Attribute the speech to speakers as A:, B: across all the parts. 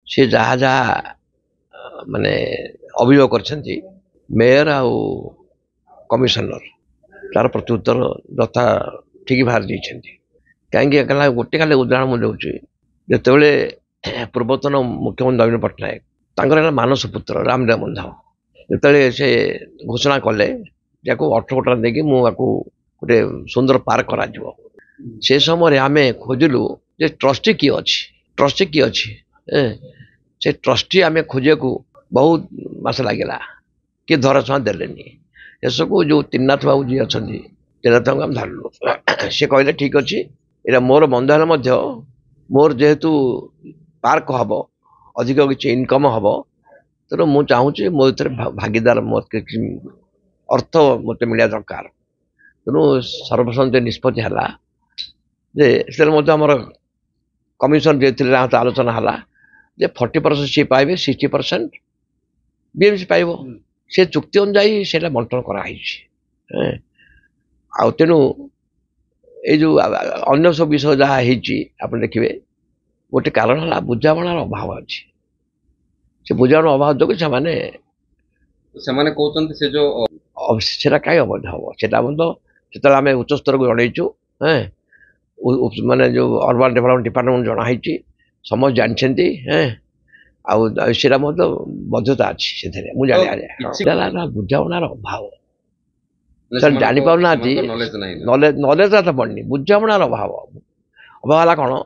A: सी जहाँ जहाँ माने अभियोग कर मेयर आउ कमिशनर तार प्रत्युत्तर यथा ठीक बाहर जाइए कहीं गोटे खाली उदाहरण मुझे जिते पूर्वतन मुख्यमंत्री नवीन पट्टनायक तांकर मानस पुत्र रामदेव बंधव जिते से घोषणा कले या 18 कोटी देखिए मुझे गोटे सुंदर पार्क करा से समय आम खोजिलु जे ट्रस्टी किए अच्छी ट्रस्टी किए अच्छी से ट्रस्टी आम खोजा को बहुत मास लगे कि धराछुआ देलेनी एसबू जो त्रिनाथ बाबू जी अच्छा त्रिनाथ आम धरलु सी कहले ठीक अच्छे यहाँ मोर बंध है मोर जेहेतु पार्क हम अधिक किसी इनकम हम तेणु मुझे चाहूँगी मो भागीदार मत अर्थ मत मिलवा दरकार तेणु सर्वसम्मति निष्पत्ति है आमर कमिशन जे आलोचना है जे 40% सी पाइबे 60% बीएमसी पाइब से चुक्ति अनुजाई से बंटन कराई आ तेणु ये जो अन्य सब विषय जहाँ आप देखिए गोटे कारण है बुझामणार अभाव अच्छी से बुझामण अभाव जो से कहीं अवध हम से आम उच्च स्तर को जनईचु माने जो अर्बन डेवलपमेंट डिपार्टमेंट जनाई समस्त जानते आईटा बध्यता अच्छी से बुझामणार अभाव सर जानी पाना नॉलेज तो पड़नी बुझामणार अभाव अभाव है कौन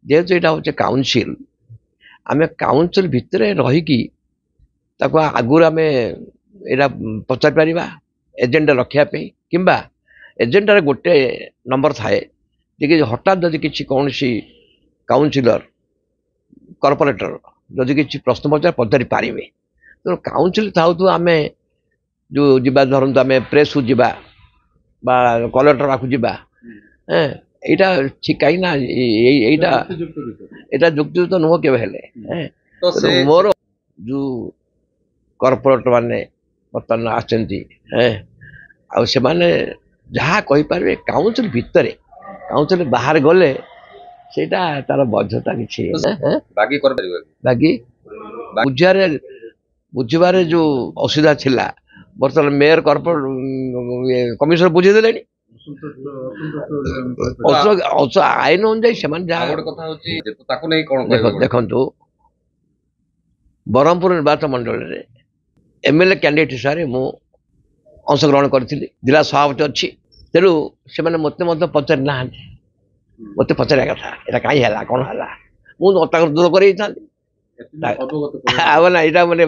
A: जेहेतु यहाँ हूँ काउनसिल आम काउनसिल भितर रहीकि आगुरी आम यहाँ पचार पार एजेंडा रखापी कि एजेंडार गोटे नंबर थाए कि हठात जदि किसी कौन सी काउनसिलर कॉर्पोरेटर जदि किसी प्रश्न पचारि पारे तो काउनसिल थाउ आम जो जीवा धरतु आम प्रेस को जीवा कलेक्टर पाक जीवा यहाँ ठीक कहीं यहाँ जुक्ति तो नुह के मोर जो कॉर्पोरेट माने बर्तमान आसे जहाँ कहीपर काउनसिल भितर काउनसिल बाहर गले सेटा तार बध्यता किसी बाकी बुझारे जो असुविधा थिला बर्तमान मेयर कॉर्पोरेट कमिशनर बुझेदे आईन अनुजाई देखु ब्रह्मपुर निर्वाचन मंडल में एमएलए कैंडिडेट हिसाब से मु अंशग्रहण करी जिला सभापति अच्छी तेणु से मत पचारि ना मत पचारा कथा यहाँ कहीं है कौन है मुझे दूर कर यहाँ मैंने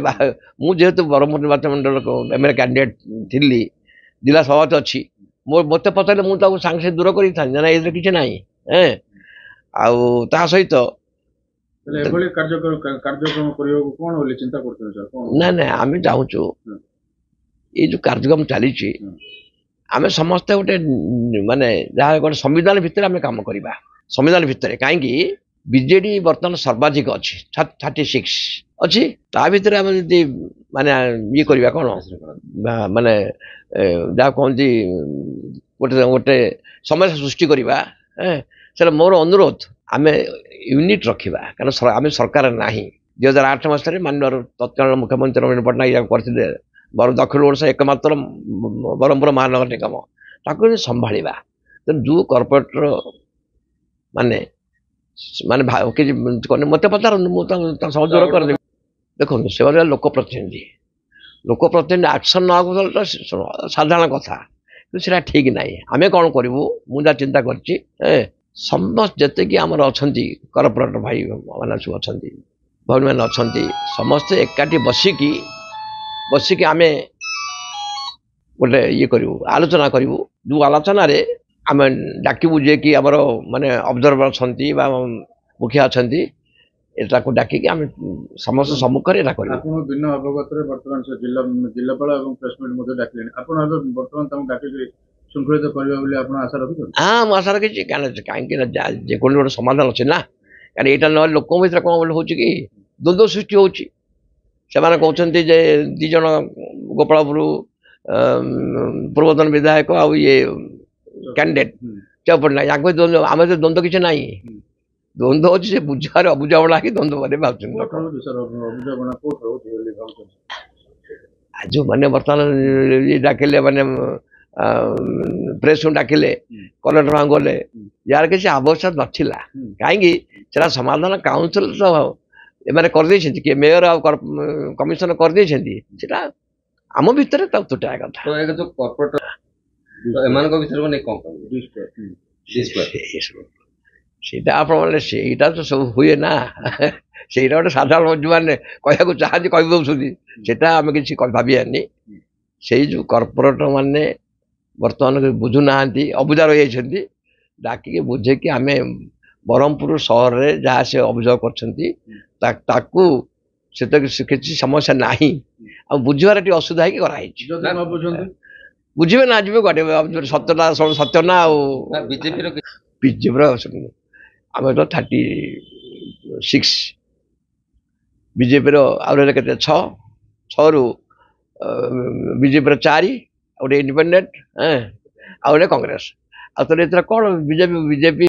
A: मुझे ब्रह्मपुर निर्वाचन मंडल एमएलए कैंडिडेट थी जिला सभापति अच्छी मत पचारे मुझे सांगे दूर कर किसी ना आ सहित ना ना आम चाहूँ ये जो कार्यक्रम चली आम समस्ते गोटे माने जहाँ गोटे संविधान भितर आम कम करवा संविधान भितर कहीं बीजेडी बर्तमान सर्वाधिक अच्छी 36 अच्छी ता भर आम जी माने ये करवा कौन माने जहाँ कहती गोटे गोटे समस्या सृष्टि करवा से मोर अनुरोध आम यूनिट रखा कारण आम सरकार ना 2008 मसीह माननीय तत्कालीन मुख्यमंत्री नवीन पट्टनायक करते दक्षिण ओडिशा एकमात्र ब्रह्मपुर महानगर निगम ताको संभाळा तो जो कॉर्पोरेटर माने माने मत पचार सहयोग कर देखो से लोकप्रतिनिधि एक्शन ना साधारण कथा से ठीक ना आम कौन करूँ मुझे चिंता कर समस्त जिते कि आमर अच्छा कॉर्पोरेटर भाई मैंने सब अच्छा भौणी मैंने अच्छा समस्ते एकाठी बसिकी आम गोटे ये करूँ आलोचना करूँ जो आलोचन आम डाकबू जे कि आमर माने ऑब्जर्वर अच्छा मुखिया अच्छा एटा को डाकिकी आम समस्त सम्मुखें यहाँ करूँ
B: भिन्न अवगत बर्तमान जिलापाल और प्रेसमिट डाकिले बर्तमान डाकिक श्रृंखलित करवा आशा रखी
A: हाँ मुझे आशा रखी कहीं जेको गोटे समाधान अच्छे ना कहीं यहाँ ना लोक भर कौन हो द्वंद्व सृष्टि हो कहते जे दीज गोपालपुर पूर्वतन विधायक आ ये कैंडिडेट पट्टनायक आम द्वंद्व किसी ना ଦ୍ୱନ୍ଦ୍ୱ ଅଛି ସେ ବୁଝାରେ ଅବୁଝାମଣା କି ଦ୍ୱନ୍ଦ୍ୱ ମାନେ ଭାବୁଛନ୍ତି ଲୋକ।
B: କୋଉଠି ରହୁଛି ସାର୍ ଅବୁଝାମଣା କୋଉଠି ରହୁଛି ବୋଲି ଭାବୁଛନ୍ତି?
A: ଆଉ ଯୋଉମାନେ ବର୍ତ୍ତମାନ ଇଏ ଡାକିଲେ ମାନେ ପ୍ରେସକୁ ଡାକିଲେ କଲେକ୍ଟର ଗଲେ ୟାର କିଛି ଆବଶ୍ୟକ ନଥିଲା। କାହିଁକି ସେଟା ସମାଧାନ କାଉନସିଲ ତ ଏମାନେ କରିଦେଇଛନ୍ତି କିଏ ମେୟର ଆଉ କମିଶନ କରିଦେଇଛନ୍ତି। ସେଟା ଆମ ଭିତରେ ତାକୁ ତୁଟାଇବା କଥା।
C: ତ ଏକ ଯୋଉ କର୍ପୋରେଟ ଏମାନଙ୍କ ଭିତରେ ନେଇ କଣ
A: ସେଇଟା ଆପଣ ମାନେ ସେଇଟା ତ ସବୁ ହୁଏ ନା ସେଇଟା ଗୋଟେ ସାଧାରଣ ଯୋଉମାନେ କହିବାକୁ ଚାହାନ୍ତି କହିଦଉଛନ୍ତି ସେଟା ଆମେ କିଛି ଭାବିବାନି। ସେଇ ଯୋଉ କର୍ପୋରେଟ ମାନେ ବର୍ତ୍ତମାନ ବୁଝୁନାହାନ୍ତି ଅବୁଝା ରହିଯାଇଛନ୍ତି ଡାକିକି ବୁଝେଇକି ଆମେ ବ୍ରହ୍ମପୁର ସହରରେ ଯାହା ସେ ଅଭିଯୋଗ କରିଛନ୍ତି ତାକୁ ସେତ କିଛି ସମସ୍ୟା ନାହିଁ ଆଉ ବୁଝିବାରେ ଟିକେ ଅସୁବିଧା ହେଇକି କରାହେଇଛି।
B: ଯଦି ନ ବୁଝନ୍ତି
A: ବୁଝିବେ ନା ଯିବେ କୁଆଡେ ସତ୍ୟଟା ସତ୍ୟ ନା ଆଉ
C: ବିଜେପିର
A: ବିଜେପିର ଆମେ ତ 36 ବିଜେପିର ଆଉ ରହିଲେ କେତେ 6ରୁ ବିଜେପିର 4 ଆଉ ଗୋଟେ ଇଣ୍ଡିପେଣ୍ଡେଣ୍ଟ ଆଉ ଗୋଟେ କଂଗ୍ରେସ ଆଉ ତ ଏଥିରେ କଣ ବିଜେପି